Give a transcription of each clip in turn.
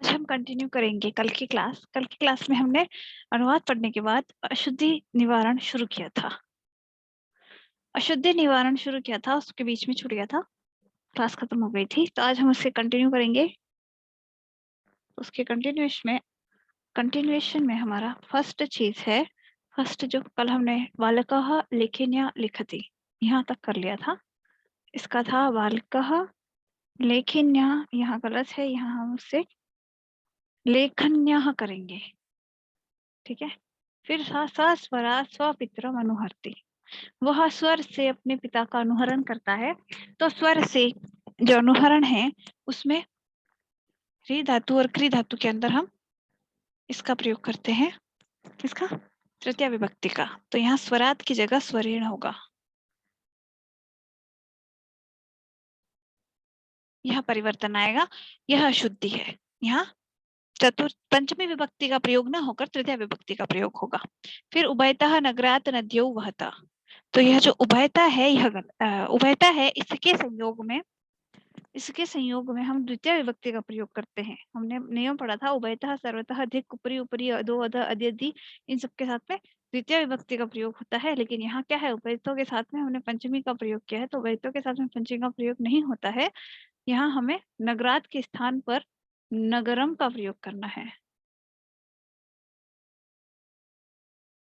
आज हम कंटिन्यू करेंगे कल की क्लास में हमने अनुवाद पढ़ने के बाद अशुद्धि निवारण शुरू किया था। उसके बीच में छूट गया था, क्लास खत्म हो गई थी, तो आज हम उससे कंटिन्यू करेंगे। उसके कंटिन्यूएशन में हमारा फर्स्ट चीज है, फर्स्ट जो कल हमने बालकः लेखन्या लिखति यहाँ तक कर लिया था। इसका था बालकः लेखन्या, यहाँ गलत है, यहाँ हम उससे लेखन्या करेंगे, ठीक है। फिर सा स्वरा स्वपित्रम अनुहरति, वह स्वर से अपने पिता का अनुहरण करता है। तो स्वर से जो अनुहरण है उसमें री धातु और क्री धातु के अंदर हम इसका प्रयोग करते हैं, इसका तृतीय विभक्ति का। तो यहाँ स्वरात की जगह स्वरेण होगा। यह परिवर्तन आएगा, यह अशुद्धि है। यहाँ पंचमी विभक्ति का प्रयोग न होकर तृतीय विभक्ति का प्रयोग होगा। फिर उभयतः नगरात नद्यो वहता, तो यह जो उभयता है, यह उभयता है, इसके संयोग में हम द्वितीय विभक्ति का प्रयोग करते हैं। हमने नियम पढ़ा था उभयतः सर्वतः अधिक उपरी उपरी अधो अध अद्यदि, इन सबके साथ में द्वितीय विभक्ति का प्रयोग होता है। लेकिन यहाँ क्या है, उभयतों के साथ में हमने पंचमी का प्रयोग किया है, तो उभयतों के साथ में पंचमी का प्रयोग नहीं होता है। यहाँ हमें नगरात के स्थान पर नगरम का प्रयोग करना है,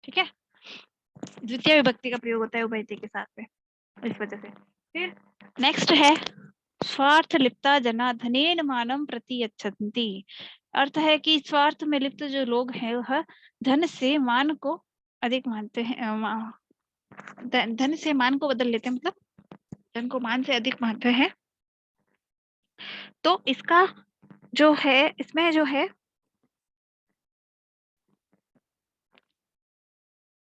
ठीक है। द्वितीय विभक्ति का प्रयोग होता है उभयते के साथ में, इस वजह से। फिर नेक्स्ट है स्वार्थ लिप्ता जना धनेन मानम प्रति यच्छन्ति। अर्थ है कि स्वार्थ में लिप्त जो लोग हैं वह धन से मान को अधिक मानते हैं, धन से मान को बदल लेते हैं, मतलब धन को मान से अधिक मानते हैं। तो इसका जो है, इसमें जो है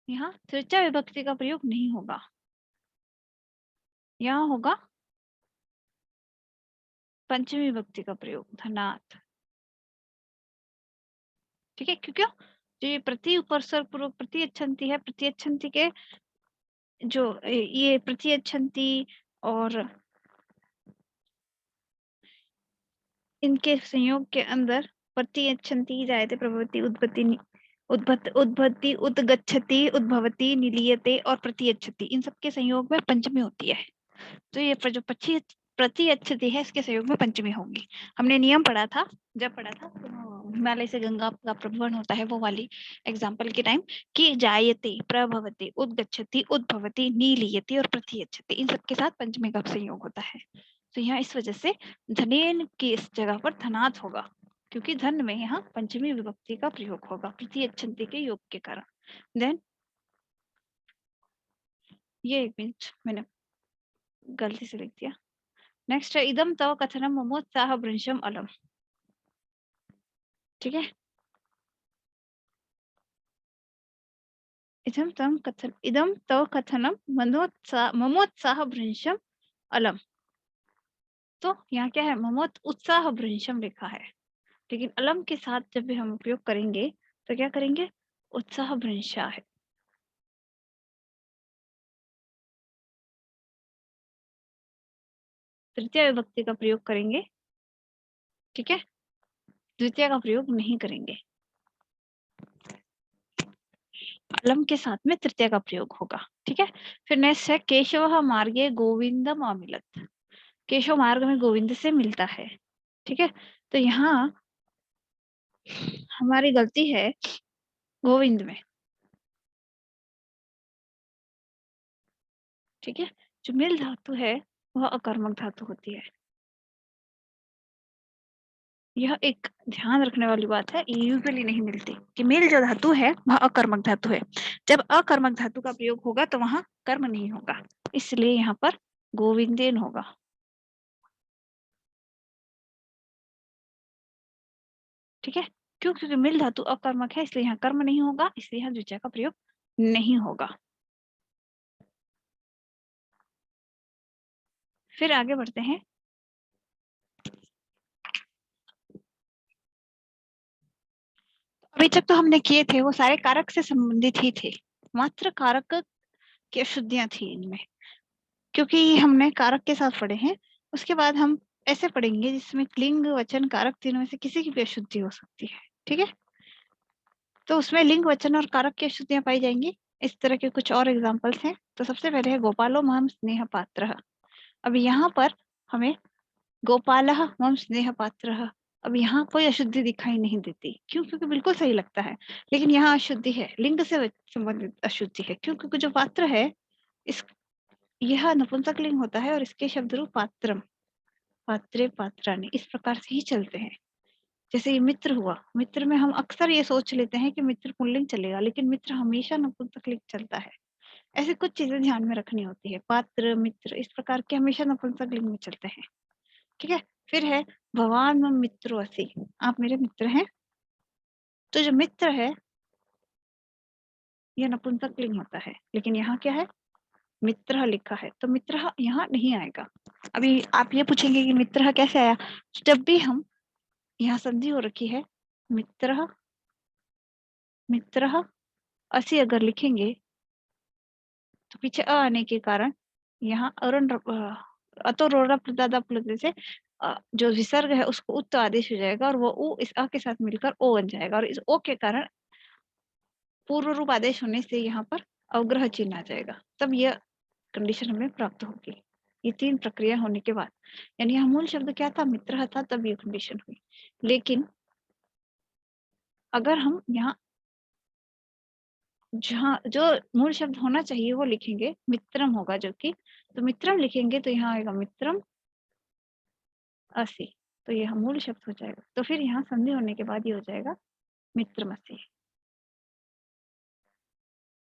यहाँ तृतीय विभक्ति का प्रयोग नहीं होगा, यहाँ होगा पंचमी विभक्ति का प्रयोग, धनात्, ठीक है। क्योंकि जो ये प्रति उपसर्ग पूर्वक प्रति अच्छंती है, प्रति अच्छंती के जो ये प्रति अच्छंती और इनके संयोग के अंदर प्रति अच्छंती जायते प्रभवती उद्भवती उद्गच्छति उद्भवती निलीयते और प्रति अच्छति, इन सबके संयोग में पंचमी होती है। तो ये जो प्रति अच्छति है, इसके संयोग में पंचमी होगी। हमने नियम पढ़ा था, जब पढ़ा था तो हिमालय से गंगा का प्रभवन होता है, वो वाली एग्जाम्पल के टाइम, कि जायते प्रभवती उद्गच्छति उद्भवती नीलीयते और प्रति अच्छति, इन सबके साथ पंचमी का संयोग होता है। तो यहाँ इस वजह से धनेन की इस जगह पर धनात् होगा, क्योंकि धन में यहाँ पंचमी विभक्ति का प्रयोग होगा प्रति अच्छंती के योग के कारण। देन ये एक मिनट मैंने गलती से लिख दिया। नेक्स्ट है इदम तव कथनम ममोत्साह भृंशम अलम, ठीक है। इदम तव कथनम ममोत्साह भृंशम अलम। तो यहाँ क्या है, ममोत उत्साह भृंशम लिखा है, लेकिन अलम के साथ जब भी हम उपयोग करेंगे तो क्या करेंगे, उत्साह भृंशा है। तृतीय विभक्ति का प्रयोग करेंगे, ठीक है, द्वितीय का प्रयोग नहीं करेंगे। अलम के साथ में तृतीय का प्रयोग होगा, ठीक है। फिर नेक्स्ट है केशव मार्गे गोविंदम अमिलत, केशव मार्ग में गोविंद से मिलता है, ठीक है। तो यहाँ हमारी गलती है गोविंद में, ठीक है। जो मिल धातु है वह अकर्मक धातु होती है, यह एक ध्यान रखने वाली बात है, ये यूजुअली नहीं मिलती कि मेल जो धातु है वह अकर्मक धातु है। जब अकर्मक धातु का प्रयोग होगा तो वहां कर्म नहीं होगा, इसलिए यहाँ पर गोविंदेन होगा, ठीक है। क्यों, क्योंकि मिल धातु अकर्मक है, इसलिए यहाँ कर्म नहीं होगा, इसलिए यहाँ द्वितीय का प्रयोग नहीं होगा। फिर आगे बढ़ते हैं। अभी तक तो हमने किए थे वो सारे कारक से संबंधित ही थे, मात्र कारक की अशुद्धियां थी इनमें, क्योंकि हमने कारक के साथ पढ़े हैं। उसके बाद हम ऐसे पढ़ेंगे जिसमें लिंग वचन कारक तीनों में से किसी की भी अशुद्धि हो सकती है। ठीक है, तो उसमें लिंग वचन और कारक की अशुद्धियां पाई जाएंगी। इस तरह के कुछ और एग्जाम्पल्स हैं। तो सबसे पहले है गोपालो मम स्नेह पात्र। अब यहाँ पर हमें गोपालः मम स्नेह पात्रः, अब यहाँ कोई अशुद्धि दिखाई नहीं देती। क्यों? क्योंकि बिल्कुल सही लगता है, लेकिन यहाँ अशुद्धि है, लिंग से संबंधित अशुद्धि है। क्यों? क्योंकि जो पात्र है इस यह नपुंसक लिंग होता है और इसके शब्द रूप पात्रम, पात्रे, पात्राणि इस प्रकार से ही चलते हैं। जैसे ये मित्र हुआ, मित्र में हम अक्सर ये सोच लेते हैं कि मित्र पुल्लिंग चलेगा, लेकिन मित्र हमेशा नपुंसक लिंग चलता है। ऐसी कुछ चीजें ध्यान में रखनी होती है। पात्र, मित्र इस प्रकार के हमेशा नपुंसक लिंग में चलते हैं। ठीक है, फिर है भवान मम मित्रो असि, आप मेरे मित्र हैं। तो जो मित्र है यह नपुंसक लिंग होता है, लेकिन यहाँ क्या है? मित्र लिखा है, तो मित्र यहाँ नहीं आएगा। अभी आप ये पूछेंगे कि मित्र कैसे आया? जब भी हम यहाँ संधि हो रखी है, मित्र मित्र असि अगर लिखेंगे तो पीछे अ आने के कारण यहाँ अरुण अतो रोड़ा प्रदादा प्लुत से जो विसर्ग है उसको उत्त आदेश हो जाएगा और वो उ इस अ के साथ मिलकर ओ बन जाएगा, और इस ओ के कारण पूर्व रूप आदेश होने से यहाँ पर अवग्रह चिन्ह आ जाएगा। तब यह कंडीशन हमें प्राप्त होगी। ये तीन प्रक्रिया होने के बाद, यानी यहाँ मूल शब्द क्या था? मित्र था, तब ये कंडीशन हुई। लेकिन अगर हम यहाँ जहाँ जो मूल शब्द होना चाहिए वो लिखेंगे, मित्रम होगा जो कि, तो मित्रम लिखेंगे तो यहाँ आएगा मित्रम असि, तो यह मूल शब्द हो जाएगा। तो फिर यहाँ संधि होने के बाद ये हो जाएगा मित्रमसि।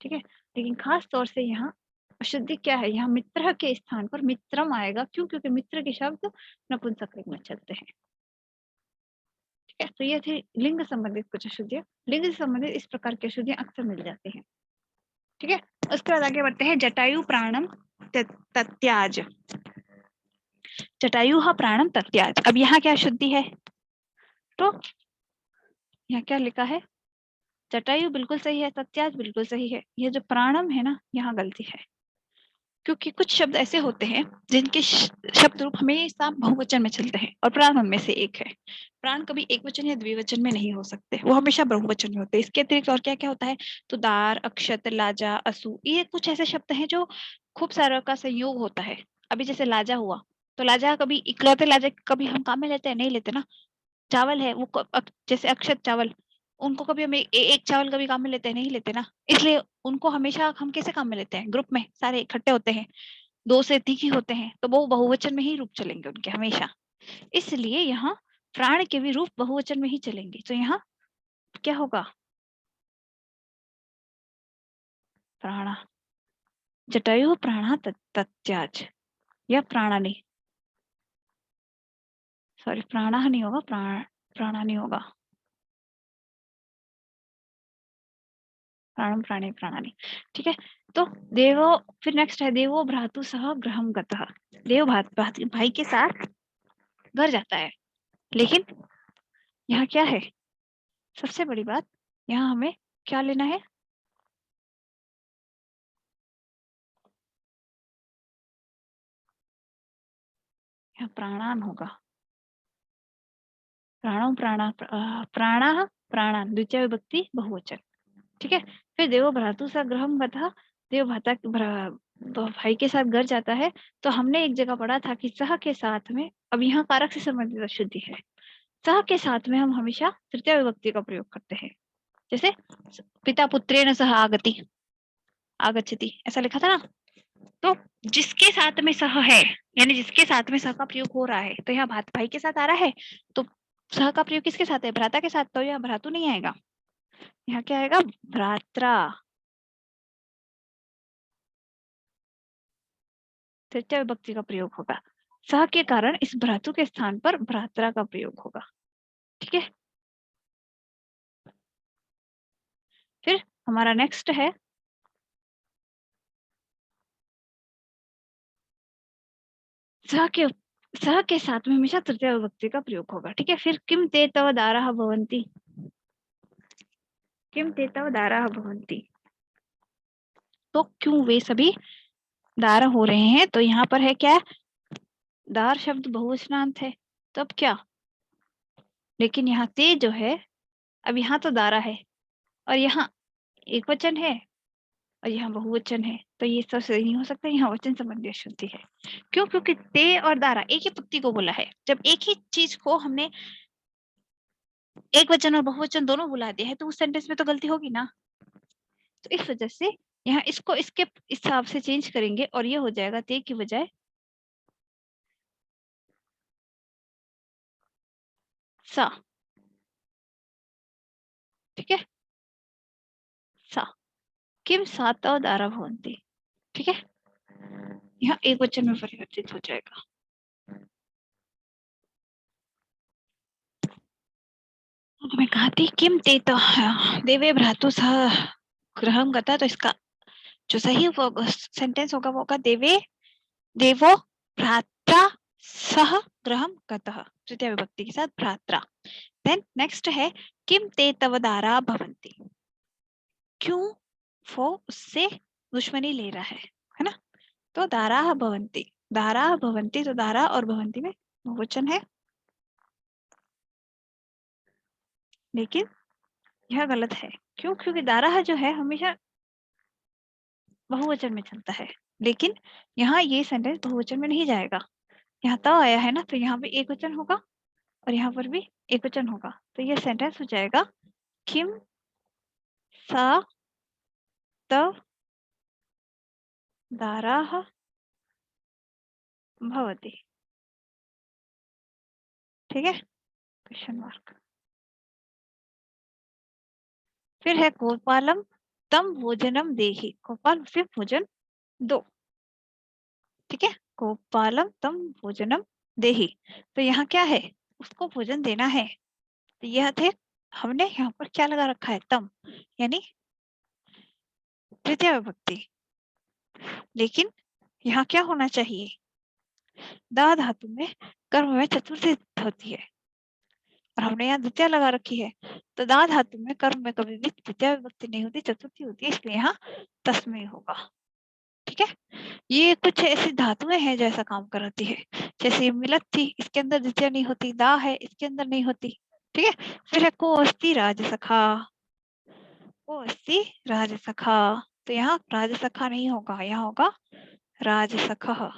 ठीक है, लेकिन खास तौर से यहाँ अशुद्धि क्या है? यहाँ मित्र के स्थान पर मित्रम आएगा। क्यों? क्योंकि मित्र के शब्द नपुंसक लिंग में चलते हैं। ठीक है, तो ये थी लिंग संबंधित कुछ अशुद्धियां। लिंग से संबंधित इस प्रकार की अशुद्धियां अक्सर मिल जाती हैं। ठीक है, उसके बाद आगे बढ़ते हैं। जटायु प्राणम तत्याज, जटायु प्राणम तत्याज। अब यहाँ क्या अशुद्धि है? तो यहाँ क्या लिखा है? जटायु बिल्कुल सही है, तत्याज बिल्कुल सही है। ये जो प्राणम है ना, यहाँ गलती है। क्योंकि कुछ शब्द ऐसे होते हैं जिनके शब्द रूप हमेशा बहुवचन में चलते हैं, और प्राण उनमें से एक है। प्राण कभी एक वचन या द्विवचन में नहीं हो सकते, वो हमेशा बहुवचन में होते हैं। इसके अतिरिक्त और क्या क्या होता है? तो दार, अक्षत, लाजा, असु, ये कुछ ऐसे शब्द हैं जो खूब सारा का संयोग होता है। अभी जैसे लाजा हुआ, तो लाजा कभी इकलौते लाजा कभी हम काम में लेते हैं? नहीं लेते ना। चावल है वो जैसे अक्षत चावल, उनको कभी हम एक चावल कभी काम में लेते हैं? नहीं लेते ना। इसलिए उनको हमेशा हम कैसे काम में लेते हैं? ग्रुप में सारे इकट्ठे होते हैं, दो से अधिक ही होते हैं, तो वो बहुवचन में ही रूप चलेंगे उनके हमेशा। इसलिए यहाँ प्राण के भी रूप बहुवचन में ही चलेंगे। तो यहाँ क्या होगा? प्राणा, जटायु प्राणा तत्याज, या प्राणा नहीं, सॉरी प्राणा नहीं होगा, प्राणा नहीं होगा, प्राणम प्राणे प्राणानि। ठीक है, तो देवो, फिर नेक्स्ट है देवो भ्रातु सह गृहम गतः। देव भाई के साथ घर जाता है, लेकिन यहाँ क्या है? सबसे बड़ी बात, यहाँ हमें क्या लेना है? यहाँ प्राणान होगा, प्राणो प्राणा प्राणा प्राणान, द्वितीय विभक्ति बहुवचन। ठीक है, फिर देवो भ्रातु सह गृहम गतः, देव भाई के साथ घर जाता है। तो हमने एक जगह पढ़ा था कि सह के साथ में, अब यहाँ कारक से संबंधित अशुद्धि है, सह के साथ में हम हमेशा तृतीय विभक्ति का प्रयोग करते हैं। जैसे पिता पुत्रेण सह आगति, आगच्छति, ऐसा लिखा था ना। तो जिसके साथ में सह है, यानी जिसके साथ में सह का प्रयोग हो रहा है, तो यहाँ भाई के साथ आ रहा है, तो सह का प्रयोग किसके साथ है? भ्राता के साथ। तो यहाँ भ्रातु नहीं आएगा, यहाँ क्या आएगा? भ्रात्रा, तृतीय विभक्ति का प्रयोग होगा। सह के कारण इस भ्रातु के स्थान पर भ्रात्रा का प्रयोग होगा। ठीक है, फिर हमारा नेक्स्ट है सह के साथ में हमेशा तृतीय विभक्ति का प्रयोग होगा। ठीक है, फिर किम ते तव दाराः भवन्ति, किम ते तव दाराः भवन्ति, तो क्यों वे सभी दार हो रहे हैं? तो यहाँ पर है क्या? दार शब्द बहुवचनांत है, तो अब क्या, लेकिन यहाँ ते जो है, अब यहाँ तो दारा है और यहाँ एक वचन है और यहाँ बहुवचन है, तो ये सब सही नहीं हो सकता, यहाँ वचन संबंधी अशुद्धि है। क्यों? क्योंकि ते और दारा एक ही पंक्ति को बोला है। जब एक ही चीज को हमने एक वचन और बहुवचन दोनों बुला दिया है तो उस सेंटेंस में तो गलती होगी ना। तो इस वजह से यहाँ इसको इसके हिसाब से चेंज करेंगे और ये हो जाएगा ते की बजाय सा। ठीक है, सा किम साता दारा भवन्ति। ठीक है, यहाँ एक वचन में परिवर्तित हो जाएगा। तो मैं कहा थी किम ते तो देवे भ्रातु सह गृहम गता, तो इसका जो सही सेंटेंस होगा वो होगा देवे देवो भ्रात्रा सह गृहम गतः, तृतीय विभक्ति के साथ भ्रात्रा। देन नेक्स्ट है किम ते तव दारा भवन्ति। क्यों? वो उससे दुश्मनी ले रहा है ना। तो दारा भवन्ति, दारा भवन्ति, तो दारा और भवन्ति में बहुवचन है, लेकिन यह गलत है। क्यों? क्योंकि दारा जो है हमेशा बहुवचन में चलता है, लेकिन यहाँ ये सेंटेंस बहुवचन में नहीं जाएगा। यहाँ तो आया है ना, तो यहाँ पे एक वचन होगा और यहाँ पर भी एक वचन होगा, तो ये सेंटेंस हो जाएगा किम सा तव दाराः भवति। ठीक है, क्वेश्चन मार्क। फिर है गोपालम तम भोजनम देहि, गोपाल उसे भोजन दो। ठीक है, गोपालम तम भोजनम देहि, तो यहाँ क्या है, उसको भोजन देना है। तो यह थे, हमने यहाँ पर क्या लगा रखा है, तम, यानी तृतीय विभक्ति। लेकिन यहाँ क्या होना चाहिए, दा धातु में कर्म में चतुर्थी होती है और हमने यहाँ द्वितीय लगा रखी है। तो दा धातु में कर्म में कभी भी तृतीय विभक्ति नहीं होती, चतुर्थी होती है, इसलिए यहाँ तस्मै होगा। ठीक है, ये कुछ ऐसी धातुएं हैं जो ऐसा काम कराती है। जैसे मिलत थी, इसके अंदर द्वितीय नहीं होती, दा है इसके अंदर नहीं होती। ठीक है, फिर है को अस्ति राजसखा, को अस्ति राजसखा, तो यहाँ राजसखा नहीं होगा, यहाँ होगा राजसखः।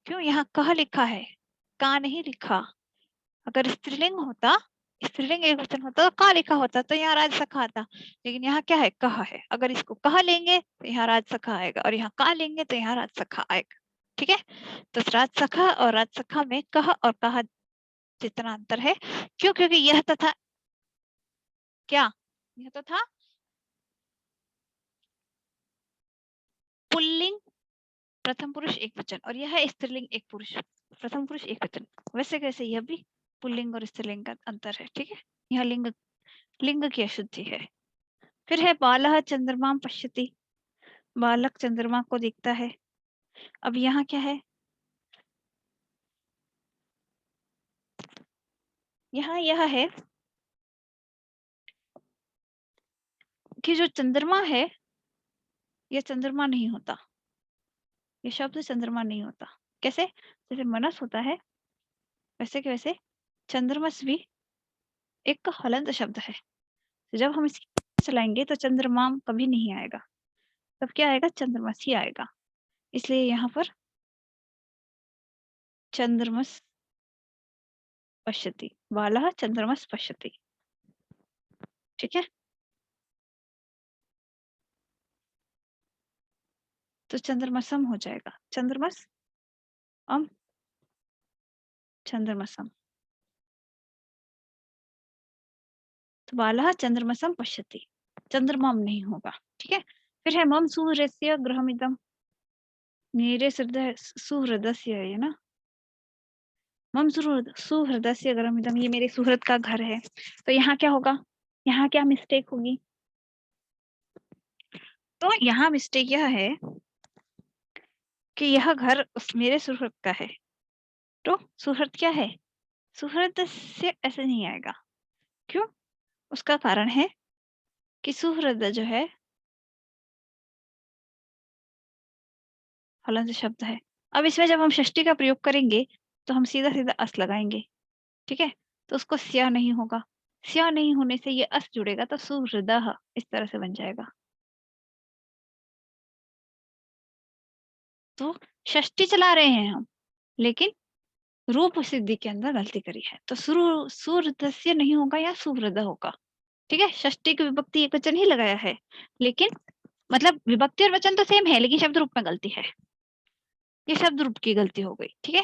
क्यों? यहाँ कह लिखा है, का नहीं लिखा। अगर स्त्रीलिंग होता, स्त्रीलिंग एक वचन होता तो का लिखा होता, तो यहाँ राजसखा आता। लेकिन यहाँ क्या है, कहा है। अगर इसको कहा लेंगे तो यहाँ राजसखा आएगा और यहाँ का लेंगे तो यहाँ राजसखा आएगा। ठीक है, तो राजसखा और राजसखा में कह और कहा जितना अंतर है। क्यों? क्योंकि यह तो था क्या, यह तो था पुल्लिंग प्रथम पुरुष एक वचन और यह है स्त्रीलिंग एक पुरुष प्रथम पुरुष एक वचन। वैसे कैसे यह भी पुल्लिंग और स्त्रीलिंग का अंतर है। ठीक है, यह लिंग लिंग की अशुद्धि है। फिर है बालः चंद्रमा पश्यति, बालक चंद्रमा को देखता है। अब यहाँ क्या है, यहाँ यह है कि जो चंद्रमा है यह चंद्रमा नहीं होता, ये शब्द चंद्रमा नहीं होता। कैसे? जैसे मनस होता है वैसे के वैसे चंद्रमस भी एक हलंत शब्द है। तो जब हम इसकी चलाएंगे तो चंद्रमा कभी नहीं आएगा, तब क्या आएगा, चंद्रमस ही आएगा। इसलिए यहाँ पर चंद्रमस पश्यति, बालः चंद्रमस पश्यति। ठीक है, तो चंद्रमसम हो जाएगा, चंद्रमस अम चंद्रमसम, तो बालः चंद्रमसम पश्यति, चंद्रमाम नहीं होगा। ठीक है, फिर है मम सुहृदस्य गृहमिदम, मेरे सुहृदस्य है ना, मम सुहृदस्य गृहमिदम, ये मेरे सुहृद का घर है। तो यहाँ क्या होगा, यहाँ क्या मिस्टेक होगी, तो यहाँ मिस्टेक यह है कि यह घर उस मेरे सुहृद का है। तो सुहृद क्या है, सुहृद से ऐसे नहीं आएगा। क्यों? उसका कारण है कि सुहृद जो है हलंत शब्द है, अब इसमें जब हम षष्ठी का प्रयोग करेंगे तो हम सीधा सीधा अस लगाएंगे, ठीक है, तो उसको स्या नहीं होगा, स्या नहीं होने से ये अस जुड़ेगा तो सुहृदः इस तरह से बन जाएगा। तो षष्ठी चला रहे हैं हम, लेकिन रूप सिद्धि के अंदर गलती करी है, तो सुहृदस्य नहीं होगा या सुहृद होगा, ठीक है। षष्ठी की विभक्ति एक वचन ही लगाया है, लेकिन मतलब विभक्ति और वचन तो सेम है, लेकिन शब्द रूप में गलती है, ये शब्द रूप की गलती हो गई, ठीक है।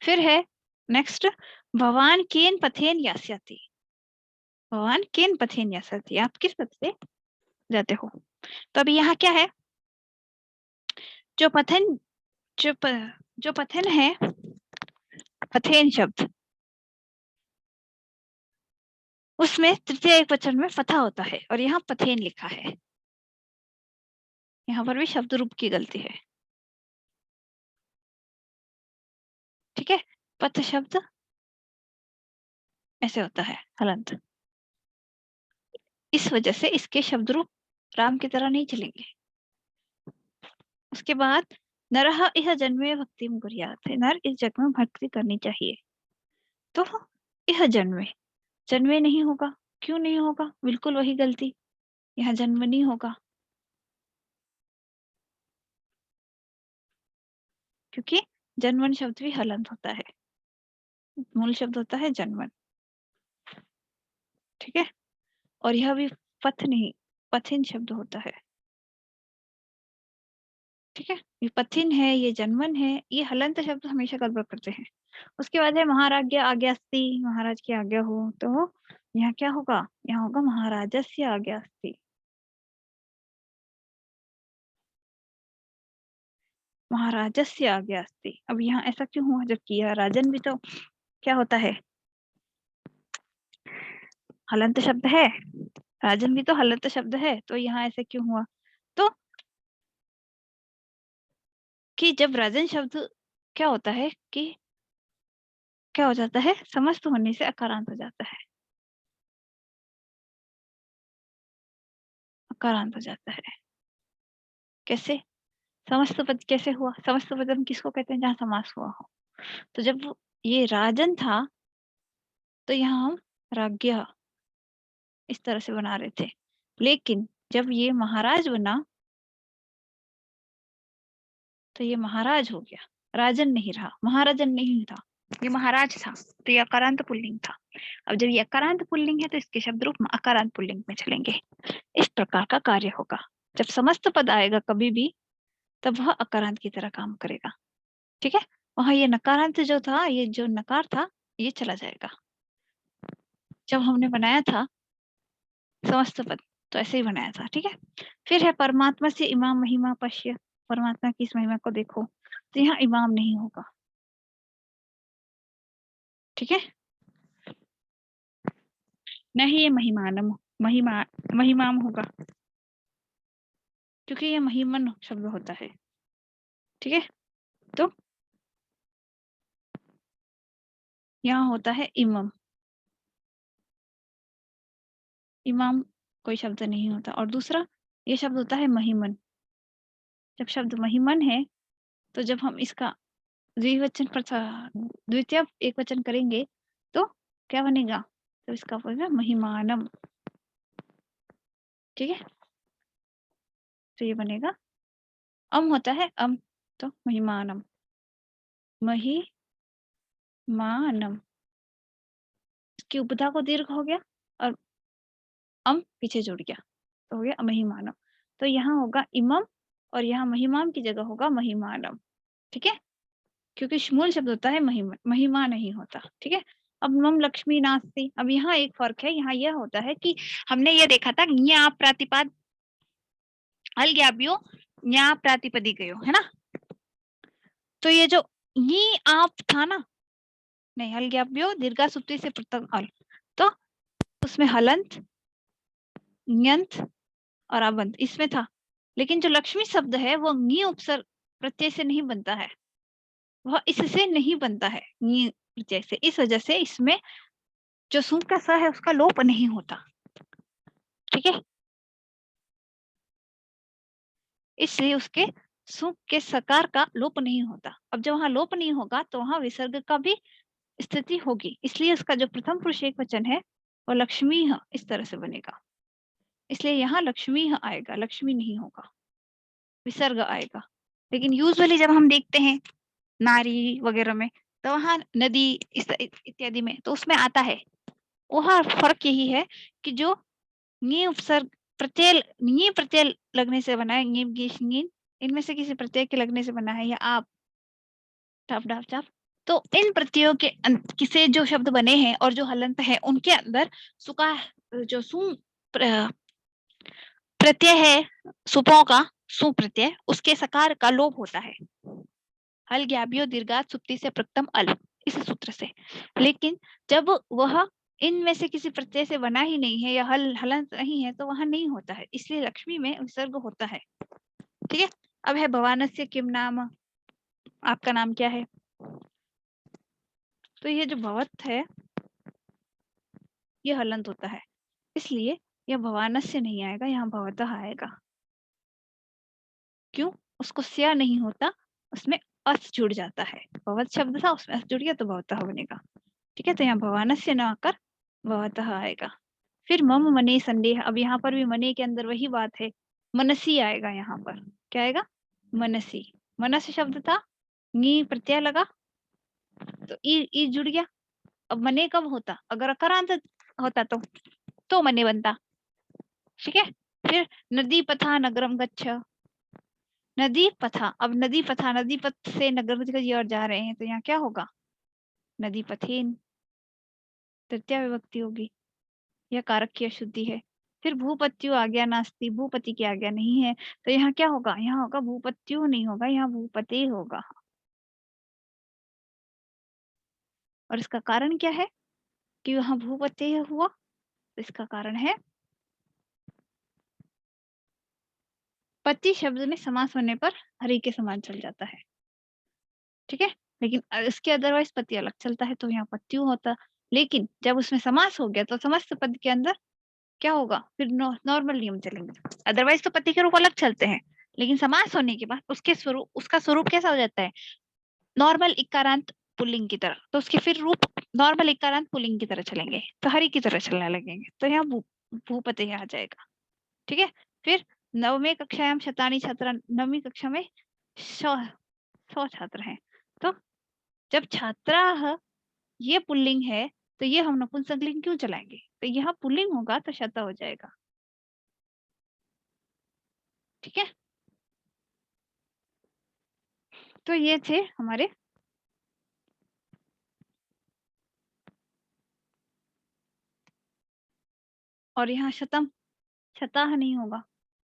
फिर है नेक्स्ट, भवान केन पथेन यास्यति, भगवान केन पथेन यास्यति, आप किस पथ से जाते हो। तो अभी यहाँ क्या है, जो पथन जो प, जो पथन है, पथेन शब्द, उसमें तृतीय एक वचन में फथा होता है और यहाँ पथेन लिखा है, यहाँ पर भी शब्द रूप की गलती है, ठीक है। पथ शब्द ऐसे होता है हलंत, इस वजह से इसके शब्द रूप राम की तरह नहीं चलेंगे। उसके बाद नरह इह जन्मे भक्ति कुर्यात् है, नर इस जग में भक्ति करनी चाहिए, तो इह जन्मे, जन्मे नहीं होगा, क्यों नहीं होगा, बिल्कुल वही गलती, यहाँ जन्म नहीं होगा, क्योंकि जन्मन शब्द भी हलंत होता है, मूल शब्द होता है जन्मन, ठीक है। और यह भी पथ नहीं, पथिन शब्द होता है, ठीक है। ये पथिन है, ये जन्मन है, ये हलंत शब्द हमेशा गड़बड़ करते हैं। उसके बाद है महाराज्ञा आज्ञास्ति, महाराज की आज्ञा हो, तो यहाँ क्या होगा, यहाँ होगा महाराजस्य आज्ञास्ति, महाराजस्य आज्ञास्ति। अब यहाँ ऐसा क्यों हुआ, जबकि यह राजन भी तो क्या होता है, हलंत शब्द है, राजन भी तो हलंत शब्द है, तो यहाँ ऐसे क्यों हुआ, तो कि जब राजन शब्द क्या होता है कि क्या हो जाता है, समस्त होने से अकारांत हो जाता है, अकारांत हो जाता है। कैसे, समस्त पद कैसे हुआ, समस्त पद हम किसको कहते हैं, जहाँ समास हुआ हो। तो जब ये राजन था तो यहाँ हम राज्ञा इस तरह से बना रहे थे, लेकिन जब ये महाराज बना तो ये महाराज हो गया, राजन नहीं रहा, महाराजन नहीं था, ये महाराज था, तो ये अकारांत पुल्लिंग था। अब जब ये अकारांत पुल्लिंग है तो इसके शब्द रूप अकारांत पुल्लिंग में चलेंगे, इस प्रकार का कार्य होगा। जब समस्त पद आएगा कभी भी, तब वह अकारांत की तरह काम करेगा, ठीक है। वहां ये नकारांत जो था, ये जो नकार था, ये चला जाएगा। जब हमने बनाया था समस्त पद, तो ऐसे ही बनाया था, ठीक है। फिर है परमात्मा से इमाम महिमा पश्य, परमात्मा की इस महिमा को देखो, तो यहाँ इमाम नहीं होगा, ठीक है। नहीं ये महिमानम, महिमा महिमाम होगा, क्योंकि ये महिमन शब्द होता है, ठीक है। तो यहाँ होता है इमम, इमाम कोई शब्द नहीं होता। और दूसरा ये शब्द होता है महिमन, जब शब्द महिमन है तो जब हम इसका द्विवचन द्वितीय एक वचन करेंगे तो क्या बनेगा, तो इसका बनेगा महिमानम, ठीक है। तो ये बनेगा, अम होता है अम, तो महिमानम, महिमानम, इसकी उपधा को दीर्घ हो गया और अम पीछे जुड़ गया, तो हो गया महिमानम। तो यहाँ होगा इमम और यहाँ महिमाम की जगह होगा महिमानम, ठीक है, क्योंकि मूल शब्द होता है महिमा, महिमा नहीं होता, ठीक है। अब मम लक्ष्मी नास्ति, अब यहाँ एक फर्क है, यहाँ यह होता है कि हमने ये देखा था न्या प्रातिपाद हल ज्ञाप्यो न्या प्रातिपदिकयो, है ना। तो ये जो ये आप था ना, नहीं हल ज्ञाप्यो दीर्घा सुत्ती से पृथक अल, तो उसमें हलंत न्यंत और अबंत इसमें था, लेकिन जो लक्ष्मी शब्द है वो नी उपसर्ग प्रत्यय से नहीं बनता है, वह इससे नहीं बनता है नी प्रत्यय से, इस वजह से इसमें जो सु का स है उसका लोप नहीं होता, ठीक है, इसलिए उसके सु के सकार का लोप नहीं होता। अब जब वहां लोप नहीं होगा तो वहां विसर्ग का भी स्थिति होगी, इसलिए उसका जो प्रथम पुरुष एक वचन है वो लक्ष्मी इस तरह से बनेगा। इसलिए यहाँ लक्ष्मी आएगा, लक्ष्मी नहीं होगा, विसर्ग आएगा। लेकिन यूजुअली जब हम देखते हैं नारी वगैरह में, तो वहां नदी इत्यादि में तो उसमें आता है। वहां फर्क यही है कि जो नी उपसर्ग नी प्रत्यय लगने से बना है, नीम गीश नीन, इनमें से किसी प्रत्यय के लगने से बना है, या आप टाप डाप चाप, तो इन प्रत्ययों के किसे जो शब्द बने हैं और जो हलंत है उनके अंदर सुका जो सु प्रत्यय है, सुपों का सु प्रत्यय, उसके सकार का लोप होता है। हल ज्ञाबियो दीर्घात सुप्ति से प्रथम अल, इस सूत्र से। लेकिन जब वह इनमें से किसी प्रत्यय से बना ही नहीं है या हलंत नहीं है तो वहां नहीं होता है, इसलिए लक्ष्मी में विसर्ग होता है। ठीक है। अब है भवानस्य किम नाम, आपका नाम क्या है? तो ये जो भवत है ये हलंत होता है, इसलिए यह भवानस्य नहीं आएगा, यहाँ भवतः आएगा। क्यों? उसको स्या नहीं होता, उसमें अस जुड़ जाता है। भवत शब्द था, उसमें अस जुड़ गया तो भवतः बनेगा। ठीक है, तो यहाँ भवानस्य न आकर भवतः आएगा। फिर मम मने संदेह, अब यहाँ पर भी मने के अंदर वही बात है, मनसी आएगा। यहाँ पर क्या आएगा? मनसी। मनस शब्द था, नी प्रत्यय लगा तो ई जुड़ गया। अब मने कब होता? अगर अकारांत होता तो मने बनता। ठीक है। फिर नदी पथा नगरम गच्छ, नदी पथा, अब नदी पथा, नदी पथ से नगर की ओर जा रहे हैं तो यहाँ क्या होगा? नदी पथेन, तृतीय विभक्ति होगी, यह कारक की अशुद्धि है। फिर भूपत्यो आज्ञा नास्ती, भूपति की आज्ञा नहीं है तो यहाँ क्या होगा? यहाँ होगा भूपत्यो नहीं होगा, यहाँ भूपते होगा। और इसका कारण क्या है कि वहां भूपते हुआ? तो इसका कारण है पति शब्द में समास होने पर हरि के समान चल जाता है। ठीक है। लेकिन इसके अदरवाइज पति अलग चलता है तो यहाँ पत्यु होता। लेकिन जब उसमें समास हो गया तो समस्त पद के अंदर क्या होगा? फिर नॉर्मल नियम चलेंगे। अदरवाइज तो पति के रूप अलग चलते हैं, लेकिन समास होने के बाद उसका स्वरूप कैसा हो जाता है? नॉर्मल इकारांत पुल्लिंग की तरह। तो उसके फिर रूप नॉर्मल इकारांत पुल्लिंग की तरह चलेंगे, तो हरि की तरह चलने लगेंगे, तो यहाँ भूपते आ जाएगा। ठीक है। फिर नवमी कक्षायाम शतानी छात्रा, नवमी कक्षा में 100 छात्र हैं, तो जब छात्रा ये पुल्लिंग है तो ये हम नपुंसकलिंग क्यों चलाएंगे? तो यहाँ पुल्लिंग होगा तो शत हो जाएगा। ठीक है। तो ये थे हमारे और यहाँ शतम, शताह नहीं होगा।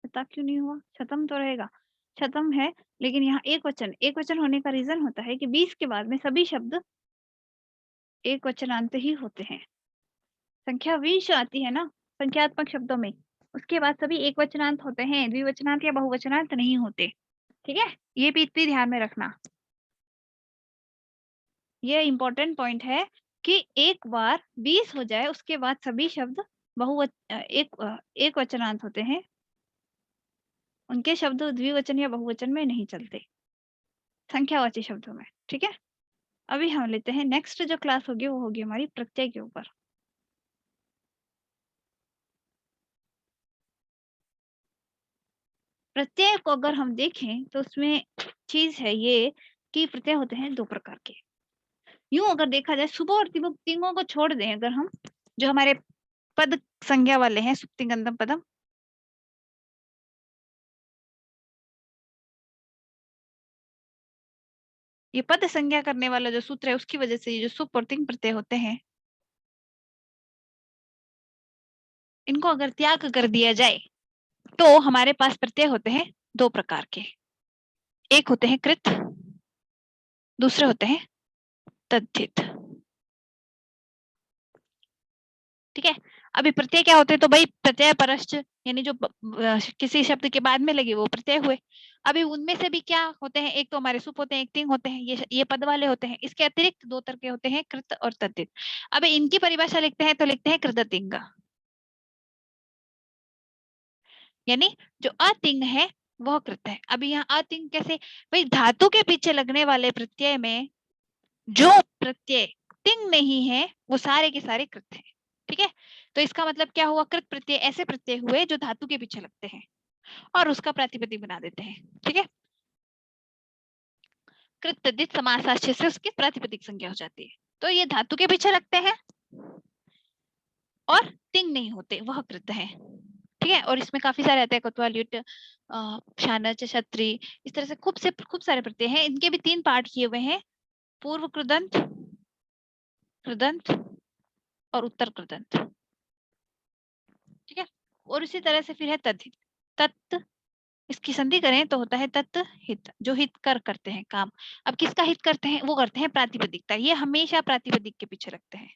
शता क्यों नहीं हुआ? शतम तो रहेगा, शतम है। लेकिन यहाँ एक वचन होने का रीजन होता है कि 20 के बाद में सभी शब्द एक वचनांत ही होते हैं। संख्या 20 आती है ना संख्यात्मक शब्दों में, उसके बाद सभी एक वचनांत होते हैं, द्विवचनांत या बहुवचनांत नहीं होते। ठीक है, ये भी ध्यान में रखना। ये इंपॉर्टेंट पॉइंट है कि एक बार 20 हो जाए उसके बाद सभी शब्द एक वचनांत होते हैं, उनके शब्द द्विवचन या बहुवचन में नहीं चलते, संख्यावाची शब्दों में। ठीक है। अभी हम लेते हैं नेक्स्ट जो क्लास होगी वो होगी हमारी प्रत्यय के ऊपर। प्रत्यय को अगर हम देखें तो उसमें चीज है ये कि प्रत्यय होते हैं 2 प्रकार के। यूं अगर देखा जाए सुबह और तिंगों को छोड़ दें अगर हम, जो हमारे पद संज्ञा वाले हैं, सुप्तिंगंतम पदम, ये पद संज्ञा करने वाला जो सूत्र है उसकी वजह से ये जो सुप और तिंग प्रत्यय होते हैं, इनको अगर त्याग कर दिया जाए तो हमारे पास प्रत्यय होते हैं 2 प्रकार के। एक होते हैं कृत, दूसरे होते हैं तद्धित। ठीक है। अभी प्रत्यय क्या होते हैं? तो भाई प्रत्यय परश्च, यानी जो किसी शब्द के बाद में लगे वो प्रत्यय हुए। अभी उनमें से भी क्या होते हैं? एक तो हमारे सुप होते हैं, एक तिंग होते हैं, ये पद वाले होते हैं। इसके अतिरिक्त 2 तरह के होते हैं, कृत और तद्धित। अभी इनकी परिभाषा लिखते हैं तो लिखते हैं कृततिंग, यानी जो अतिंग है वह कृत है। अभी यहाँ अतिंग कैसे, भाई धातु के पीछे लगने वाले प्रत्यय में जो प्रत्यय तिंग नहीं है वो सारे के सारे कृत हैं। ठीक है, तो इसका मतलब क्या हुआ, कृत प्रत्यय ऐसे प्रत्यय हुए जो धातु के पीछे लगते हैं और उसका प्रातिपदिक बना देते हैं। ठीक है, कृत तद्धित समासाश्चर्य से उसकी प्रातिपदिक संज्ञा हो जाती है। तो ये धातु के पीछे लगते हैं और तिंग नहीं होते, वह कृत है। ठीक है, और इसमें काफी सारे आते हैं, कोतवाल, शानच, क्षत्रि, इस तरह से खूब सारे प्रत्यय हैं। इनके भी 3 पार्ट किए हुए हैं, पूर्व कृदंत, कृदंत और उत्तर कृदंत। ठीक है, और इसी तरह से फिर है तद्धित। तत्, इसकी संधि करें तो होता है तत् हित, जो हित करते हैं काम। अब किसका हित करते हैं, वो करते हैं प्रातिपदिकता, ये हमेशा प्रातिपदिक के पीछे रखते हैं।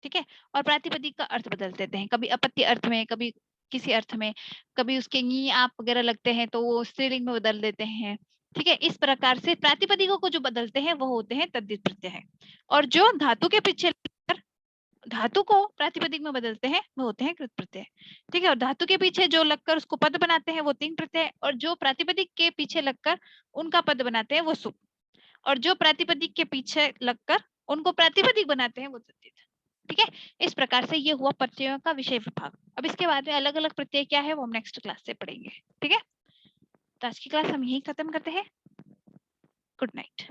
ठीक है, और प्रातिपदिक का अर्थ बदल देते हैं, कभी अपत्य अर्थ में, कभी किसी अर्थ में, कभी उसके नी आप वगैरह लगते हैं तो वो स्त्रीलिंग में बदल देते हैं। ठीक है, इस प्रकार से प्रातिपदिकों को जो बदलते हैं वो होते हैं तद्धित प्रत्यय है, और जो धातु के पीछे धातु को प्रातिपदिक में बदलते हैं वो होते हैं कृत प्रत्यय। ठीक है, और धातु के पीछे जो लगकर उसको पद बनाते हैं वो तिंग प्रत्यय, और जो प्रातिपदिक के पीछे लगकर उनका पद बनाते हैं वो सुप, और जो प्रातिपदिक के पीछे लगकर उनको प्रातिपदिक बनाते हैं वो तद्धित। ठीक है, इस प्रकार से ये हुआ प्रत्ययों का विषय विभाग। अब इसके बाद में अलग अलग प्रत्यय क्या है वो हम नेक्स्ट क्लास से पढ़ेंगे। ठीक है, तो आज की क्लास हम यही खत्म करते हैं। Good night.